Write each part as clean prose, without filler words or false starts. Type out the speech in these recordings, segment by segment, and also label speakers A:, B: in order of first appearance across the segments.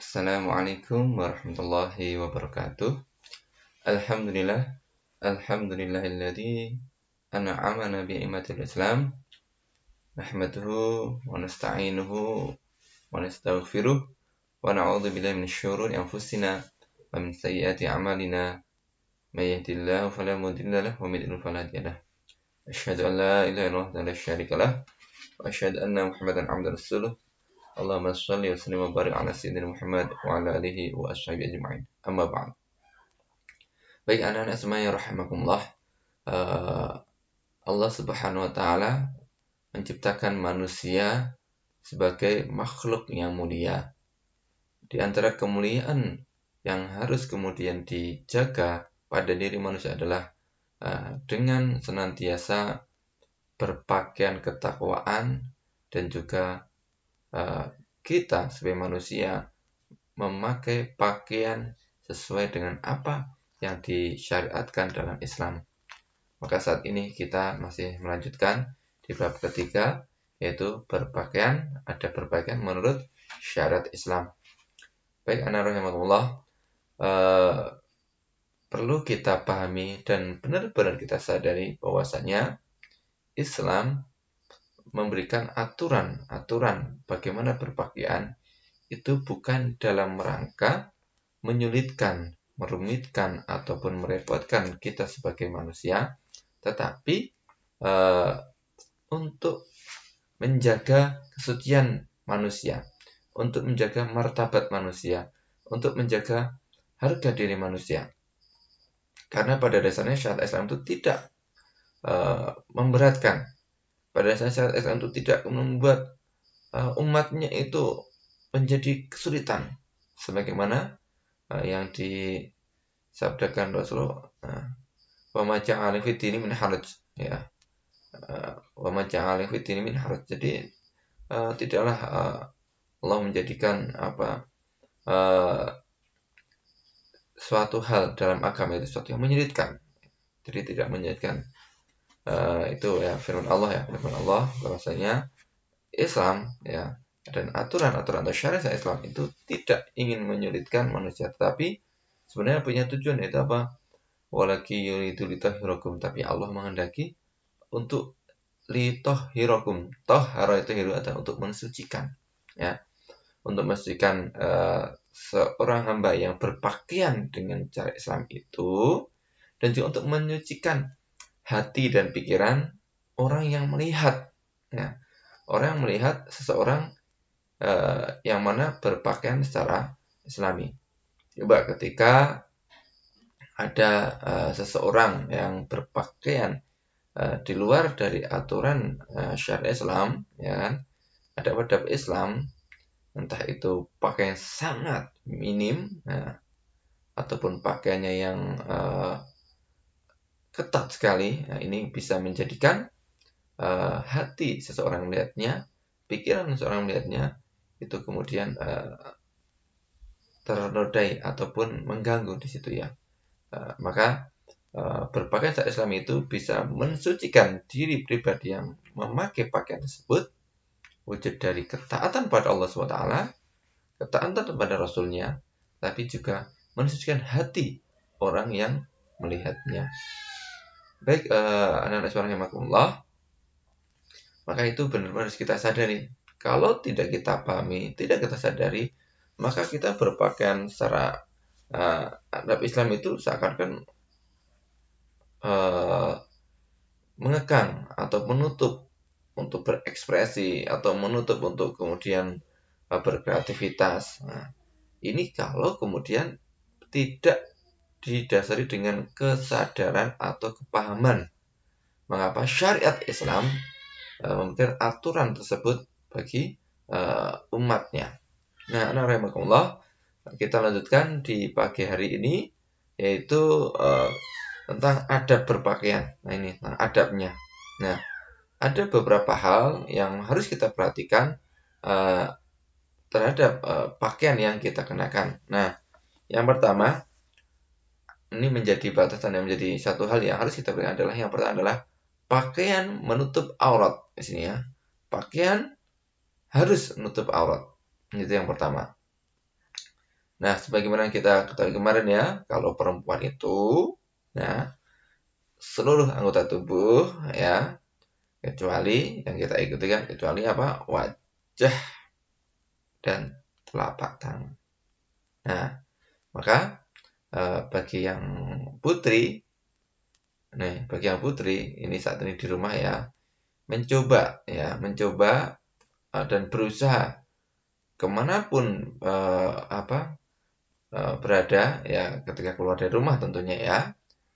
A: Assalamualaikum warahmatullahi wabarakatuh. Alhamdulillahilladzi an'amana bi'nimatil Islam. Nahmaduhu wa nasta'inuhu wa nastaghfiruh wa na'udzu billahi minasy syururi anfusina wa min sayyiati a'malina. May yahdihillahu fala mudilla lahu wa may yudlil fala hadiya lahu. Asyhadu an la ilaha illallah la syarika lahu wa asyhadu anna Muhammadan abduhu wa rasuluh. Allahumma shalli wa sallim wa barik ala sayyidina Muhammad wa ala alihi wa ashabihi ajma'in. Amma ba'd. Baik anak-anak semuanya rahimakumullah. Allah Subhanahu wa taala menciptakan manusia sebagai makhluk yang mulia. Di antara kemuliaan yang harus kemudian dijaga pada diri manusia adalah dengan senantiasa berpakaian ketakwaan dan juga kita sebagai manusia memakai pakaian sesuai dengan apa yang disyariatkan dalam Islam. Maka saat ini kita masih melanjutkan di bab ketiga, yaitu berpakaian. Ada berpakaian menurut syariat Islam. Baik anak rahimakumullah, perlu kita pahami dan benar-benar kita sadari bahwasanya Islam memberikan aturan bagaimana berpakaian itu bukan dalam rangka menyulitkan, merumitkan ataupun merepotkan kita sebagai manusia, tetapi untuk menjaga kesucian manusia, untuk menjaga martabat manusia, untuk menjaga harga diri manusia. Karena pada dasarnya syariat Islam itu tidak memberatkan. Pada dasarnya syariat Islam itu tidak membuat umatnya itu menjadi kesulitan, sebagaimana yang disabdakan Rasulullah, wa ma ja'ala fid dini min haraj, ya, wa ma ja'ala fid dini min haraj. Jadi tidaklah Allah menjadikan suatu hal dalam agama itu sesuatu yang menyulitkan. Jadi tidak menyulitkan. Itu ya firman Allah bahwasanya Islam ya dan aturan-aturan atau syariat Islam itu tidak ingin menyulitkan manusia, tetapi sebenarnya punya tujuan, yaitu apa? Walaki yuridu litahhirakum, tapi Allah menghendaki untuk litahhirakum. Tahhara itu hiru adalah untuk mensucikan, ya. Untuk mensucikan seorang hamba yang berpakaian dengan cara Islam itu, dan juga untuk menyucikan hati dan pikiran orang yang melihat, ya. Orang yang melihat seseorang yang mana berpakaian secara Islami. Coba ketika ada seseorang yang berpakaian di luar dari aturan syariat Islam, ya kan? Ada adab Islam, entah itu pakaian sangat minim, ataupun pakaiannya yang ketat sekali. Nah, ini bisa menjadikan hati seseorang melihatnya, pikiran seseorang melihatnya itu kemudian ternodai ataupun mengganggu di situ, ya. Maka berpakaian secara Islam itu bisa mensucikan diri pribadi yang memakai pakaian tersebut, wujud dari ketaatan pada Allah SWT, ketaatan pada Rasulnya, tapi juga mensucikan hati orang yang melihatnya. Baik anak-anak rahimakumullah, maka itu benar-benar harus kita sadari. Kalau tidak kita pahami, tidak kita sadari, maka kita berpakaian secara adab Islam itu seakan-akan mengekang atau menutup untuk berekspresi, atau menutup untuk kemudian berkreativitas. Nah, ini kalau kemudian tidak didasari dengan kesadaran atau kepahaman mengapa syariat Islam memberikan aturan tersebut bagi umatnya. Nah, rahimakumullah, kita lanjutkan di pagi hari ini, yaitu tentang adab berpakaian. Nah, ini tentang adabnya. Nah, ada beberapa hal yang harus kita perhatikan terhadap pakaian yang kita kenakan. Nah, yang pertama, ini menjadi batasan yang menjadi satu hal yang harus kita perhatikan adalah, yang pertama adalah pakaian menutup aurat. Di sini, ya, pakaian harus menutup aurat. Itu yang pertama. Nah, sebagaimana kita ketahui kemarin ya, kalau perempuan itu ya seluruh anggota tubuh ya, kecuali yang kita ikuti kan, kecuali apa? Wajah dan telapak tangan. Nah, maka bagi yang putri, bagi yang putri ini saat ini di rumah ya, mencoba dan berusaha kemanapun berada ya ketika keluar dari rumah tentunya ya,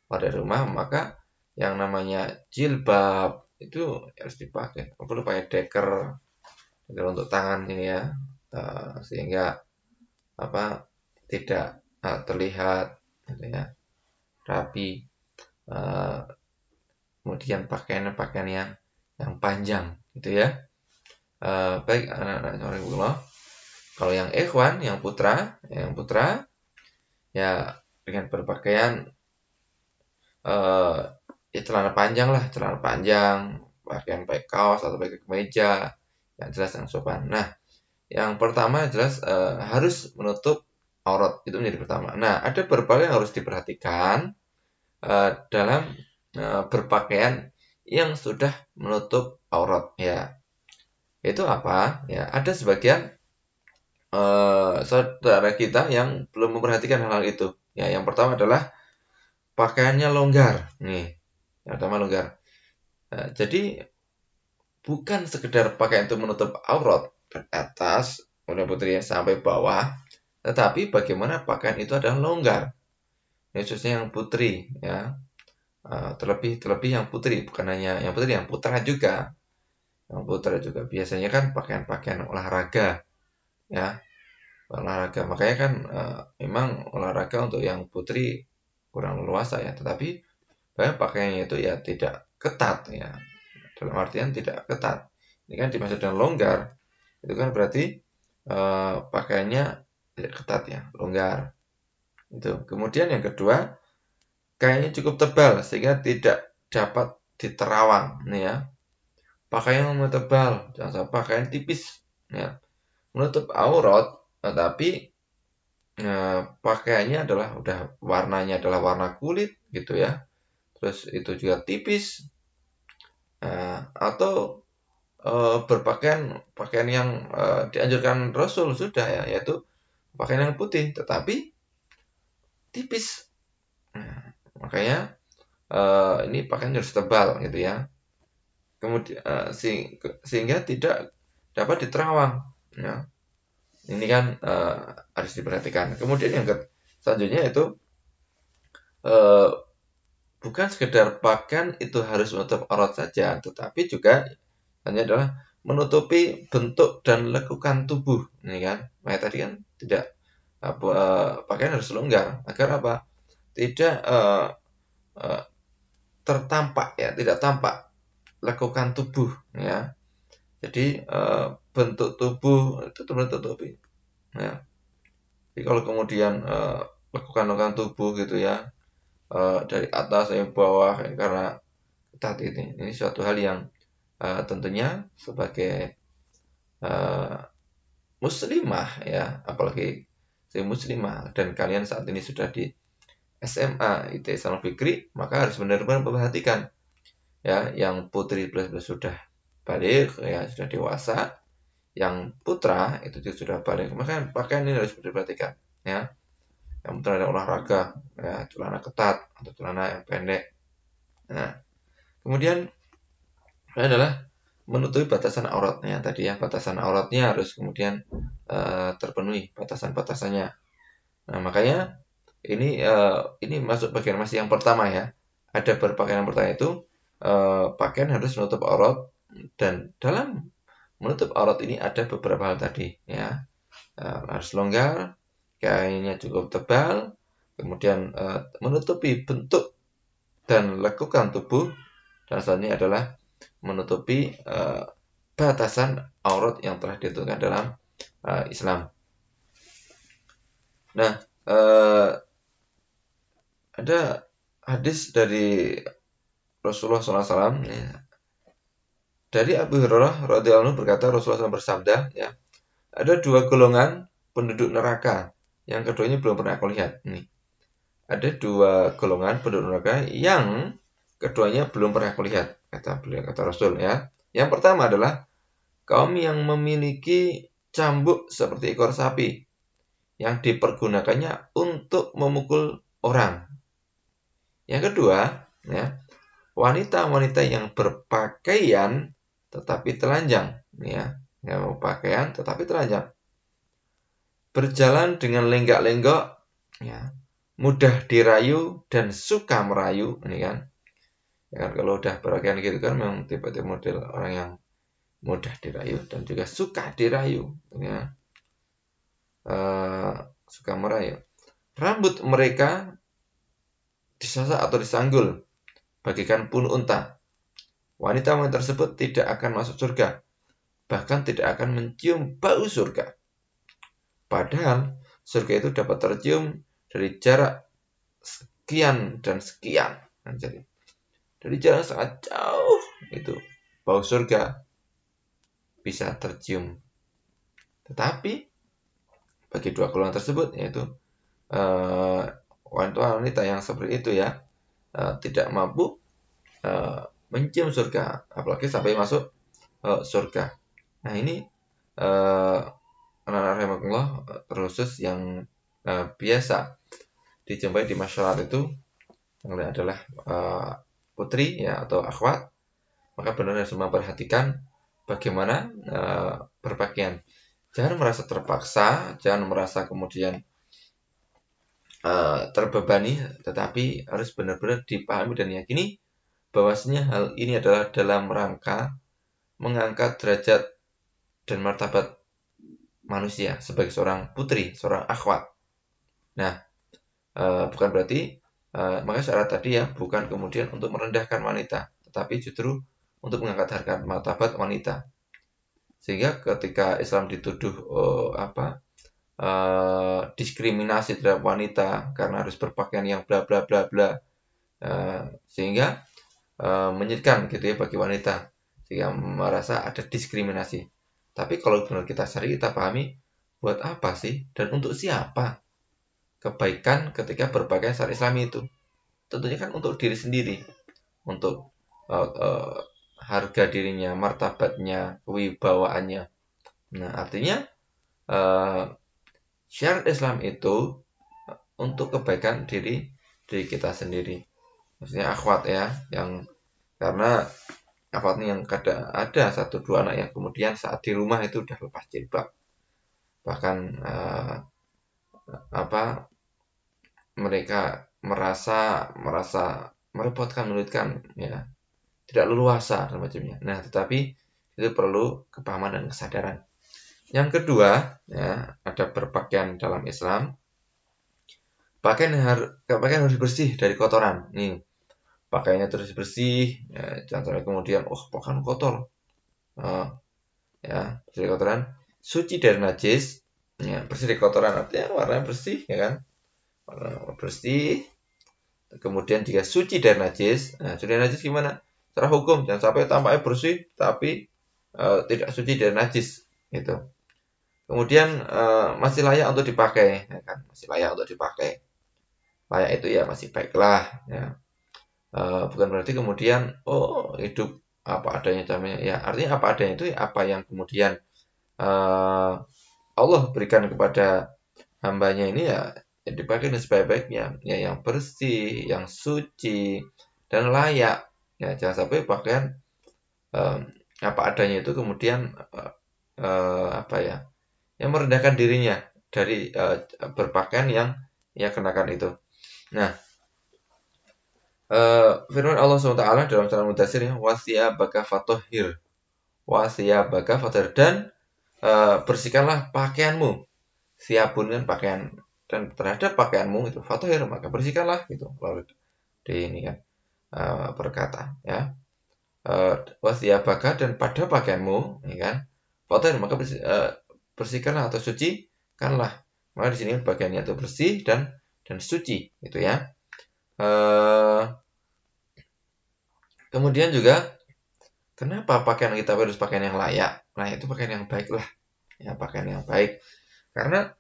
A: keluar dari rumah maka yang namanya jilbab itu harus dipakai, perlu pakai deker untuk tangan ini ya, sehingga apa tidak terlihat gitu ya, rapi. Kemudian pakaian-pakaian yang panjang gitu ya. Baik anak-anak Allah, kalau yang ikhwan, yang putra ya dengan berpakaian ya celana panjang, pakaian pakai kaos atau pakai kemeja yang jelas yang sopan. Nah, yang pertama jelas harus menutup aurat, itu menjadi pertama. Nah, ada beberapa hal yang harus diperhatikan dalam berpakaian yang sudah menutup aurat ya. Itu apa? Ya, ada sebagian saudara kita yang belum memperhatikan hal-hal itu. Ya, yang pertama adalah pakaiannya longgar. Nih, yang pertama longgar. Jadi bukan sekedar pakaian itu menutup aurat dari atas, kemudian putri sampai bawah, tetapi bagaimana pakaian itu adalah longgar. Ini khususnya yang putri ya. Terlebih yang putri, bukan hanya yang putri, yang putra juga. Yang putra juga biasanya kan pakaian-pakaian olahraga ya. Olahraga. Makanya kan memang olahraga untuk yang putri kurang leluasa ya, tetapi pakaiannya itu ya tidak ketat ya. Dalam artian tidak ketat. Ini kan dimaksud dengan longgar. Itu kan berarti pakaiannya tidak ketat ya, longgar. Itu. Kemudian yang kedua, kainnya cukup tebal sehingga tidak dapat diterawang nih ya. Pakaian yang tebal, jangan sampai pakaian tipis ya. Menutup aurat tetapi pakaiannya warnanya adalah warna kulit gitu ya. Terus itu juga tipis atau pakaian yang dianjurkan Rasul sudah ya, yaitu pakaian yang putih tetapi tipis. Nah, makanya ini pakaian harus tebal gitu ya. Kemudian sehingga tidak dapat diterawang. Ya. Ini kan harus diperhatikan. Kemudian yang selanjutnya itu bukan sekedar pakaian itu harus menutup aurat saja, tetapi juga hanya adalah menutupi bentuk dan lekukan tubuh. Ini kan, makanya tadi kan tidak pakaian harus longgar agar apa? Tidak tertampak ya, tidak tampak lekukan tubuh ya. Jadi bentuk tubuh itu tertutupi. Ya. Jadi kalau kemudian lekukan tubuh gitu ya dari atas sampai bawah karena ketat ini suatu hal yang tentunya sebagai muslimah ya, apalagi saya muslimah dan kalian saat ini sudah di SMA IT Islam Fikri, maka harus benar-benar memperhatikan ya, yang putri sudah balik ya, sudah dewasa, yang putra itu juga sudah balik, maka pakaian ini harus diperhatikan ya. Yang putra ada olahraga ya, celana ketat atau celana yang pendek. Nah, kemudian adalah menutupi batasan auratnya tadi ya, batasan auratnya harus kemudian terpenuhi batasan-batasannya. Nah, makanya ini masuk bagian masih yang pertama ya. Ada berpakaian yang pertama itu pakaian harus menutup aurat, dan dalam menutup aurat ini ada beberapa hal tadi ya. Harus longgar, kainnya cukup tebal, kemudian menutupi bentuk dan lekukan tubuh, dan selanjutnya adalah menutupi batasan aurat yang telah ditentukan dalam Islam. Nah, ada hadis dari Rasulullah SAW ya. Dari Abu Hurairah radhiyallahu anhu berkata, Rasulullah SAW bersabda ya, ada dua golongan penduduk neraka yang kedua ini belum pernah aku lihat. Nih, ada dua golongan penduduk neraka yang keduanya belum pernah aku lihat, kata Rasul ya. Yang pertama adalah kaum yang memiliki cambuk seperti ekor sapi yang dipergunakannya untuk memukul orang. Yang kedua, ya, wanita-wanita yang berpakaian tetapi telanjang, ya, yang berpakaian tetapi telanjang, berjalan dengan lenggak-lenggok, ya, mudah dirayu dan suka merayu, ini kan. Ya kan, kalau udah berpakaian gitu kan memang tipe-tipe model orang yang mudah dirayu dan juga suka dirayu, ya. Suka merayu. Rambut mereka disasak atau disanggul bagikan pun unta. Wanita-wanita tersebut tidak akan masuk surga, bahkan tidak akan mencium bau surga. Padahal surga itu dapat tercium dari jarak sekian dan sekian. Nah, jadi dari jarak sangat jauh itu bau surga bisa tercium. Tetapi bagi dua golongan tersebut, yaitu wanita-wanita yang seperti itu ya, tidak mampu mencium surga, apalagi sampai masuk surga. Nah ini anak-anak rahimahullah, terkhusus yang biasa dijumpai di masyarakat itu yang adalah putri ya atau akhwat, maka benar harus memperhatikan bagaimana berpakaian. Jangan merasa terpaksa, jangan merasa kemudian terbebani, tetapi harus benar-benar dipahami dan yakini bahwasanya hal ini adalah dalam rangka mengangkat derajat dan martabat manusia sebagai seorang putri, seorang akhwat. Nah, bukan berarti makanya syarat tadi ya bukan kemudian untuk merendahkan wanita, tetapi justru untuk mengangkat harkat martabat wanita. Sehingga ketika Islam dituduh diskriminasi terhadap wanita karena harus berpakaian yang bla bla bla bla, sehingga menyedihkan gitu ya bagi wanita, sehingga merasa ada diskriminasi. Tapi kalau benar kita sadari, kita pahami buat apa sih dan untuk siapa kebaikan ketika berpakaian secara Islami itu. Tentunya kan untuk diri sendiri, untuk harga dirinya, martabatnya, kewibawaannya. Nah, artinya syariat Islam itu untuk kebaikan diri kita sendiri. Maksudnya akhwat ya, yang karena akhwat ini yang ada satu dua anak yang kemudian saat di rumah itu udah lepas jilbab, bahkan mereka merasa merepotkan, menyulitkan, ya, tidak leluasa dan macamnya. Nah, tetapi itu perlu kepahaman dan kesadaran. Yang kedua, ya, ada berpakaian dalam Islam. Pakaian harus bersih dari kotoran. Nih, pakaiannya terus bersih, ya, jangan sampai kemudian pakaian kotor. Ya, bersih dari kotoran, suci dari najis. Ya, bersih dari kotoran artinya warnanya bersih, ya kan? Warna bersih. Kemudian jika suci dari najis. Nah, suci dari najis gimana? Secara hukum jangan sampai tampaknya bersih tapi tidak suci dari najis, gitu. Kemudian masih layak untuk dipakai, ya kan? Masih layak untuk dipakai. Layak itu ya masih baiklah, ya. Bukan berarti kemudian hidup apa adanya, namanya ya, artinya apa adanya itu ya apa yang kemudian Allah berikan kepada hambanya ini ya dipakai dengan sebaik-baiknya, ya, yang bersih, yang suci dan layak. Ya, jangan sampai pakaian apa adanya itu kemudian yang merendahkan dirinya dari berpakaian yang ia kenakan itu. Nah, firman Allah SWT dalam surah Mudatsir, wasiyabaka fatahhir, wasiyabaka fatahhir, dan bersihkanlah pakaianmu. Siapun kan pakaian, dan terhadap pakaianmu itu fatahhir, maka bersihkanlah gitu. Lalu di ini kan berkata ya, wasiyabaka, dan pada pakaianmu, ya kan, fatahhir, maka bersihkanlah atau sucikanlah. Maka di sini bagiannya itu bersih dan suci gitu ya. Kemudian juga kenapa pakaian kita harus pakaian yang layak? Nah, itu pakaian yang baik lah. Ya, pakaian yang baik. Karena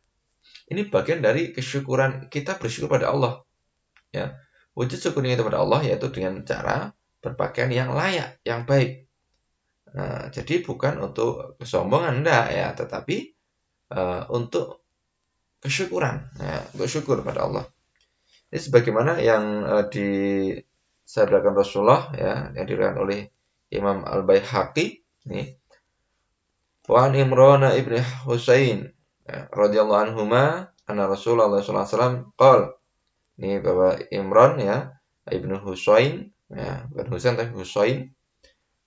A: Ini bagian dari kesyukuran kita bersyukur pada Allah. Ya, wujud syukur kita pada Allah yaitu dengan cara berpakaian yang layak, yang baik. Nah, jadi bukan untuk kesombongan enggak ya, tetapi untuk kesyukuran, ya, untuk syukur pada Allah. Ini sebagaimana yang disabdakan Rasulullah ya, yang diriwayatkan oleh Imam Al-Baihaqi ini. Wa an Imran ibn Husain radhiyallahu anhuma anna Rasulullah sallallahu alaihi wasallam qala. Ini bahwa Imran ya, Ibnu Husain ya, bukan Husain tapi Husain.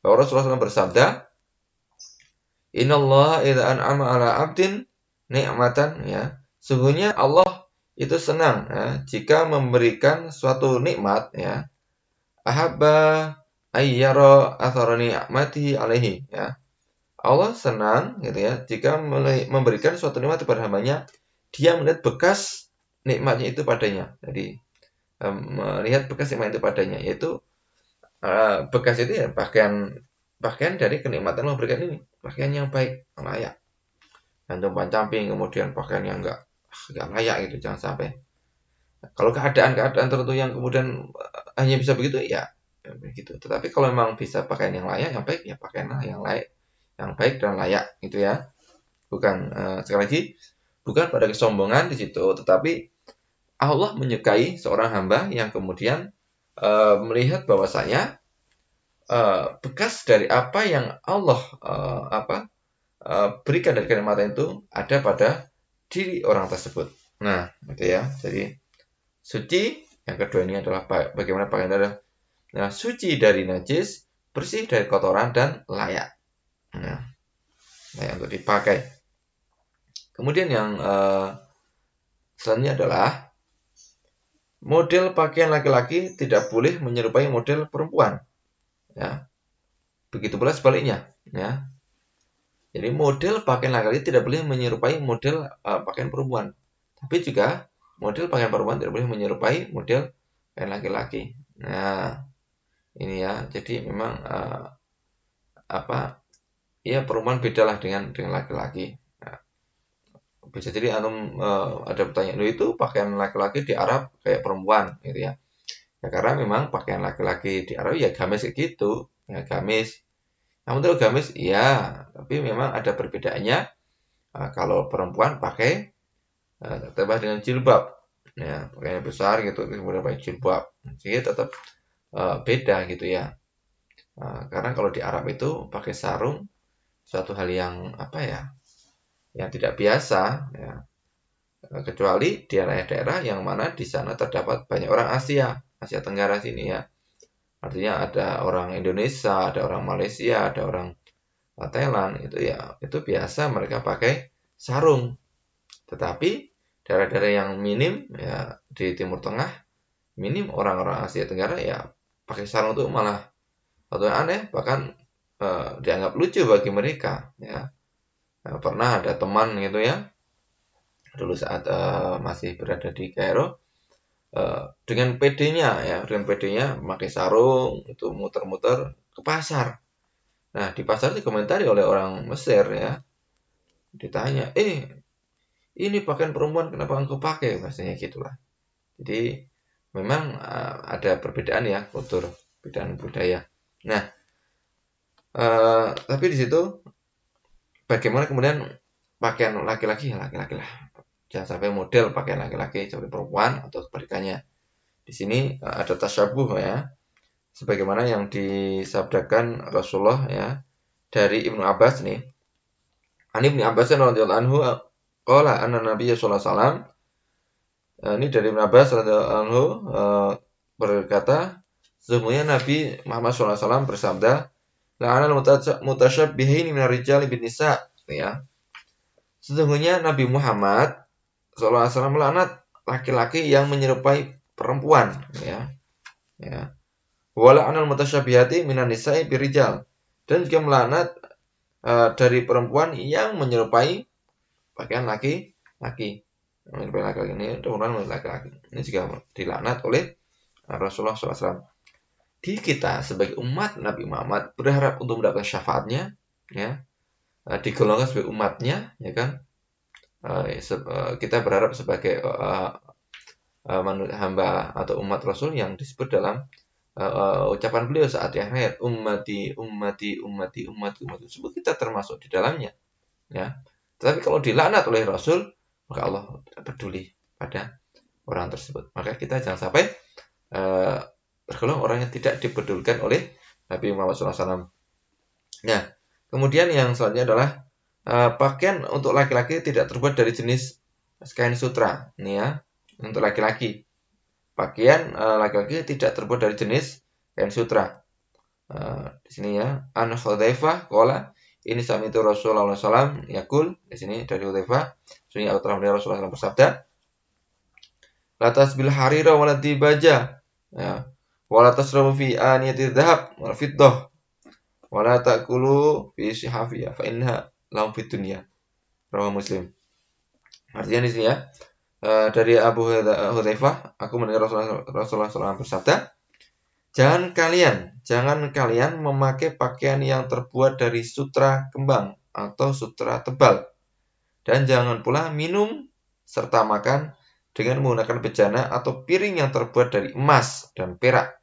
A: Bahwa Rasulullah SAW bersabda, "Innallaha idza an'ama 'ala 'abdin ni'matan ya." Sungguhnya Allah itu senang ya, jika memberikan suatu nikmat ya. Ahabba ayyara athara ni'mati alaihi ya. Allah senang gitu ya jika memberikan suatu nikmat kepada hambanya, dia melihat bekas nikmatnya itu padanya. Jadi melihat bekas nikmat itu padanya, yaitu bekas itu ya pakaian dari kenikmatan Allah berikan ini, pakaian yang baik, yang layak. Dan compang-camping kemudian pakaian yang enggak layak gitu, jangan sampai. Kalau keadaan tertentu yang kemudian hanya bisa begitu ya begitu. Tetapi kalau memang bisa pakaian yang layak, yang baik ya pakaianlah yang layak, yang baik dan layak gitu ya. Bukan sekali lagi bukan pada kesombongan di situ, tetapi Allah menyukai seorang hamba yang kemudian melihat bahwasanya bekas dari apa yang Allah berikan dari kenikmatan itu ada pada diri orang tersebut. Nah, gitu ya. Jadi suci yang kedua ini adalah bagaimana pakaian adalah suci dari najis, bersih dari kotoran dan layak. Nah, layak untuk dipakai. Kemudian yang selanjutnya adalah model pakaian laki-laki tidak boleh menyerupai model perempuan. Ya. Begitu pula sebaliknya, ya. Jadi model pakaian laki-laki tidak boleh menyerupai model pakaian perempuan. Tapi juga model pakaian perempuan tidak boleh menyerupai model pakaian laki-laki. Nah, ini ya. Jadi memang ya perempuan bedalah dengan laki-laki. Nah, bisa jadi ada pertanyaan, itu pakaian laki-laki di Arab kayak perempuan gitu ya. Ya karena memang pakaian laki-laki di Arab ya gamis kayak gitu, ya gamis. Namun kalau gamis iya, tapi memang ada perbedaannya. Kalau perempuan pakai tambah dengan jilbab, ya pakainya besar gitu, kemudian pakai jilbab, jadi tetap beda gitu ya. Karena kalau di Arab itu pakai sarung suatu hal yang yang tidak biasa, ya. Kecuali di daerah-daerah yang mana di sana terdapat banyak orang Asia Tenggara sini ya. Artinya ada orang Indonesia, ada orang Malaysia, ada orang Thailand, itu biasa mereka pakai sarung. Tetapi daerah-daerah yang minim ya di Timur Tengah, minim orang-orang Asia Tenggara ya pakai sarung itu malah satu yang aneh, bahkan dianggap lucu bagi mereka ya. Pernah ada teman gitu ya, dulu saat masih berada di Kairo, dengan PD-nya memakai sarung itu muter-muter ke pasar. Nah, di pasar dikomentari oleh orang Mesir ya. Ditanya, ini pakaian perempuan kenapa engkau pakai? Maksudnya gitulah. Jadi memang ada perbedaan ya, kultur, perbedaan budaya. Nah, tapi di situ bagaimana kemudian pakaian laki-laki ya laki-laki lah. Jangan sampai model pakaian laki-laki seperti perempuan atau kebalikannya. Di sini ada tasyabuh ya, sebagaimana yang disabdakan Rasulullah ya dari Ibnu Abbas nih. Ani Ibnu Abbas radhiyallahu anhu qala anna Nabiy sallallahu alaihi wasallam, ini dari Ibnu Abbas radhiyallahu anhu berkata, sesungguhnya Nabi Muhammad sallallahu alaihi wasallam bersabda, la'anal mutasyabbihin minar rijali bin nisa ya. Sesungguhnya Nabi Muhammad sallallahu alaihi wasallam melaknat laki-laki yang menyerupai perempuan ya. Ya. Wala anal mutasyabihati minan nisa'i birijal, dan juga melaknat dari perempuan yang menyerupai pakaian laki-laki. Menyerupai laki-laki ini turunan laki-laki. Ini juga dilaknat oleh Rasulullah SAW. Di kita sebagai umat Nabi Muhammad berharap untuk mendapatkan syafaatnya, ya, digolongkan sebagai umatnya, ya kan? kita berharap sebagai hamba atau umat Rasul yang disebut dalam ucapan beliau saat di akhir, ummati ummati ummati ummati ummati tersebut, kita termasuk di dalamnya, ya. Tetapi kalau dilaknat oleh Rasul, maka Allah tidak peduli pada orang tersebut. Maka kita jangan sampai tergolong orang yang tidak dipedulikan oleh Nabi Muhammad SAW. Nah, kemudian yang selanjutnya adalah pakaian untuk laki-laki tidak terbuat dari jenis kain sutra. Ini ya, untuk laki-laki. Pakaian laki-laki tidak terbuat dari jenis kain sutra. Di sini ya, An Hudzaifah qala ini sami itu Rasulullah SAW yakul. Di sini dari Hudzaifah, sunni atau telah mendengar Rasulullah SAW bersabda, la tasbil harira wala dibaja, ya, wala tasrabu fi aniyati dhahab wal fiddah, wala ta'kulu fi sihafiya fa innaha lahum fid dunya. Rawahu Muslim. Artinya di sini ya, dari Abu Hudzaifah, aku mendengar Rasulullah SAW bersabda, jangan kalian memakai pakaian yang terbuat dari sutra kembang atau sutra tebal, dan jangan pula minum serta makan dengan menggunakan bejana atau piring yang terbuat dari emas dan perak.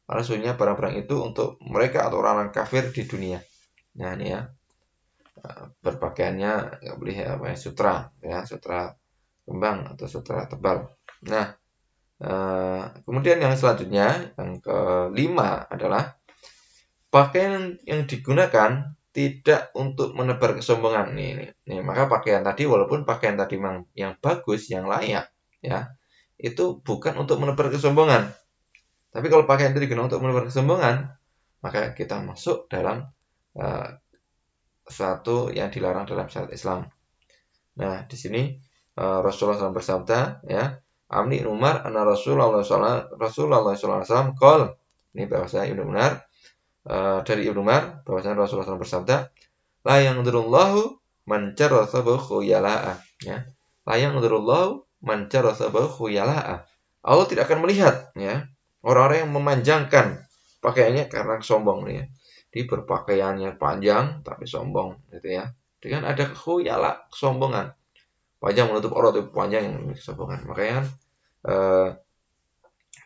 A: Karena sesungguhnya barang-barang itu untuk mereka atau orang-orang kafir di dunia. Nah ini ya, berpakaiannya nggak boleh sutra, ya sutra kembang atau sutra tebal. Nah, kemudian yang selanjutnya, yang kelima adalah pakaian yang digunakan tidak untuk menebar kesombongan. Nih, maka pakaian tadi, walaupun pakaian tadi memang yang bagus, yang layak, ya, itu bukan untuk menebar kesombongan. Tapi kalau pakaian itu digunakan untuk menebar kesombongan, maka kita masuk dalam sesuatu yang dilarang dalam syariat Islam. Nah, di sini Rasulullah SAW bersabda, ya, Amni Umar anna Rasulullah SAW qol. Ini bahasa Ibnu Umar, dari Ibnu Umar bahwasanya Rasulullah SAW bersabda, la yanzurullahu man jarasa khuyala'a, ya. La yanzurullahu man jarasa khuyala'a. Allah tidak akan melihat, ya, orang-orang yang memanjangkan pakaiannya karena sombong, ya. Di berpakaiannya panjang tapi sombong, gitu ya. Dengan ada khuyala, kesombongan. Panjang menutup aurat itu panjang yang kesombongan. Makanya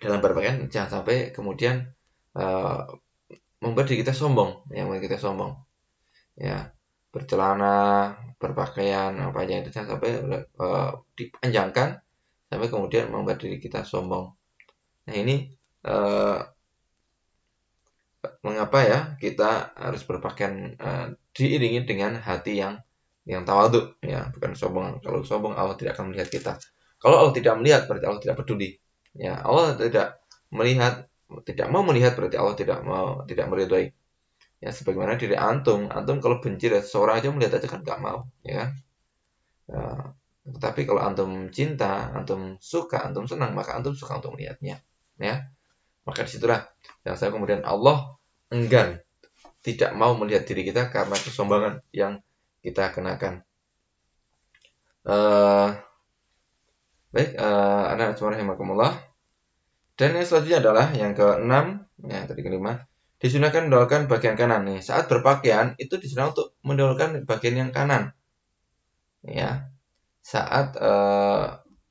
A: dalam berpakaian jangan sampai kemudian membuat diri kita sombong, yang membuat kita sombong. Ya, bercelana, berpakaian apa aja itu jangan sampai dipanjangkan sampai kemudian membuat diri kita sombong. Nah ini mengapa ya kita harus berpakaian diiringi dengan hati yang tawadhu, ya, bukan sombong. Kalau sombong Allah tidak akan melihat kita. Kalau Allah tidak melihat berarti Allah tidak peduli. Ya, Allah tidak melihat, tidak mau melihat berarti Allah tidak meridhai. Ya, sebagaimana diri antum kalau benci dari seseorang aja melihat aja kan nggak mau, ya kan? Ya, tetapi kalau antum cinta, antum suka, antum senang, maka antum suka untuk melihatnya, ya. Maka disitulah yang saya kemudian Allah enggan, tidak mau melihat diri kita karena kesombongan yang kita kenakan. Baik, anak rahimakumullah. Dan yang selanjutnya adalah yang keenam, ya tadi kelima, disunahkan mendahulukan bagian kanan. Nih, saat berpakaian itu disunahkan untuk mendahulukan bagian yang kanan. Ya, saat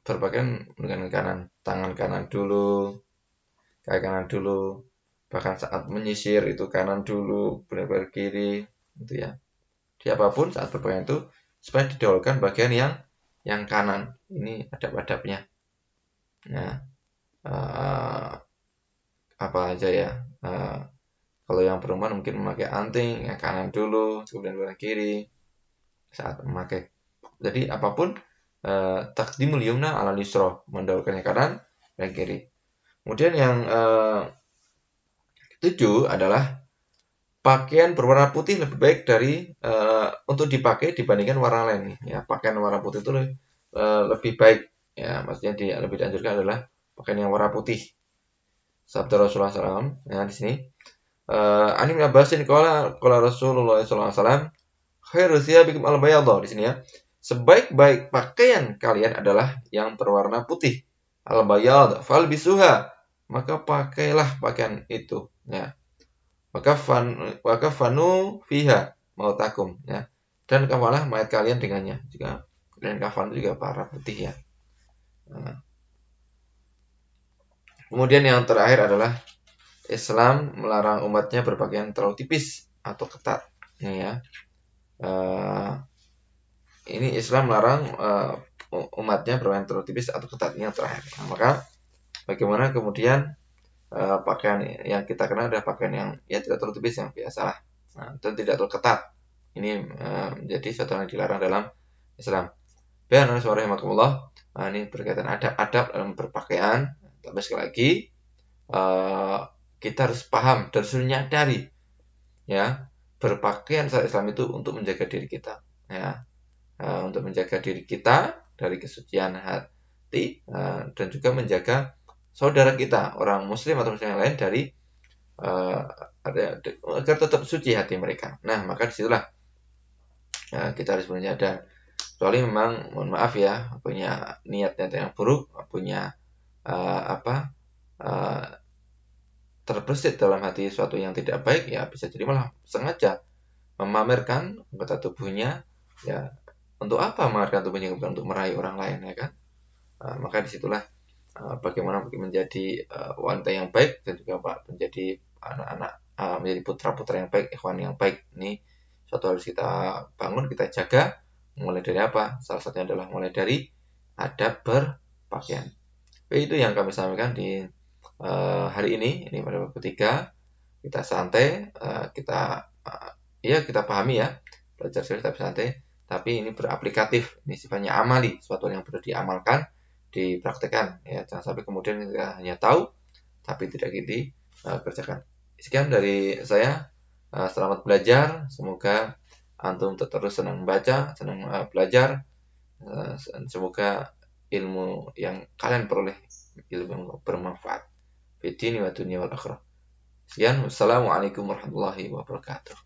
A: berpakaian dengan kanan, tangan kanan dulu, kaki kanan dulu, bahkan saat menyisir itu kanan dulu, benar-benar kiri, gitu ya. Di apapun saat berpakaian itu supaya didahulukan bagian yang kanan. Ini adab-adabnya. Nah, apa aja ya? Kalau yang perempuan mungkin memakai anting, yang kanan dulu, kemudian bagian kiri saat memakai. Jadi apapun taqdimul yumna ala yusra, mendahulukan yang kanan dan kiri. Kemudian yang ketujuh adalah pakaian berwarna putih lebih baik dari untuk dipakai dibandingkan warna lain. Ya, pakaian warna putih itu lebih baik. Ya, maksudnya lebih dianjurkan adalah pakaian yang warna putih. Sabda Rasulullah SAW. Ya, di sini. Ani bin Abbasin qala Rasulullah SAW, khairu thiyabikum al-bayadha. Di sini ya. Sebaik-baik pakaian kalian adalah yang berwarna putih. Al-bayadha falbisuha. Maka pakailah pakaian itu, ya. Wakafanu fiha mautakum, ya. Dan kafalah mayat kalian dengannya. Jika Dan kafan itu juga warna putih ya. Nah, kemudian yang terakhir adalah Islam melarang umatnya berpakaian terlalu tipis atau ketat. Ini ya. Ini Islam melarang umatnya berpakaian terlalu tipis atau ketat. Ini yang terakhir. Nah, maka bagaimana kemudian pakaian yang kita kenal adalah pakaian yang ya tidak terlalu tipis, yang biasa lah. Nah, dan tidak terlalu ketat. Ini menjadi sesuatu yang dilarang dalam Islam. Dan Bismillahirrahmanirrahim. Ini berkaitan adab-adab dalam berpakaian. Tapi sekali lagi kita harus paham dan harus menyadari ya, berpakaian secara Islam itu untuk menjaga diri kita ya, untuk menjaga diri kita dari kesucian hati dan juga menjaga saudara kita orang muslim atau muslim yang lain dari agar tetap suci hati mereka. Nah, maka disitulah kita harus menyadari, kecuali memang mohon maaf ya, punya niat-niat yang buruk, punya terbersit dalam hati sesuatu yang tidak baik, ya bisa jadi malah sengaja memamerkan anggota tubuhnya. Ya, untuk apa memamerkan tubuhnya? Bukan untuk meraih orang lain ya kan. Maka disitulah bagaimana menjadi wanita yang baik dan juga menjadi anak-anak, menjadi putra-putra yang baik, ikhwan yang baik. Ini suatu harus kita bangun, kita jaga. Mulai dari apa? Salah satunya adalah mulai dari adab berpakaian. Itu yang kami sampaikan di hari ini pada bab ketiga. Kita santai, kita kita pahami ya, belajar serius tapi santai, tapi ini beraplikatif, ini sifatnya amali, sesuatu yang perlu diamalkan, dipraktekkan ya. Jangan sampai kemudian kita hanya tahu tapi tidak dikerjakan. Sekian dari saya, selamat belajar, semoga antum terus senang membaca, senang belajar, semoga ilmu yang kalian peroleh ilmu yang bermanfaat fid dini wa dunya wal akhirah. Sekian, wassalamualaikum warahmatullahi wabarakatuh.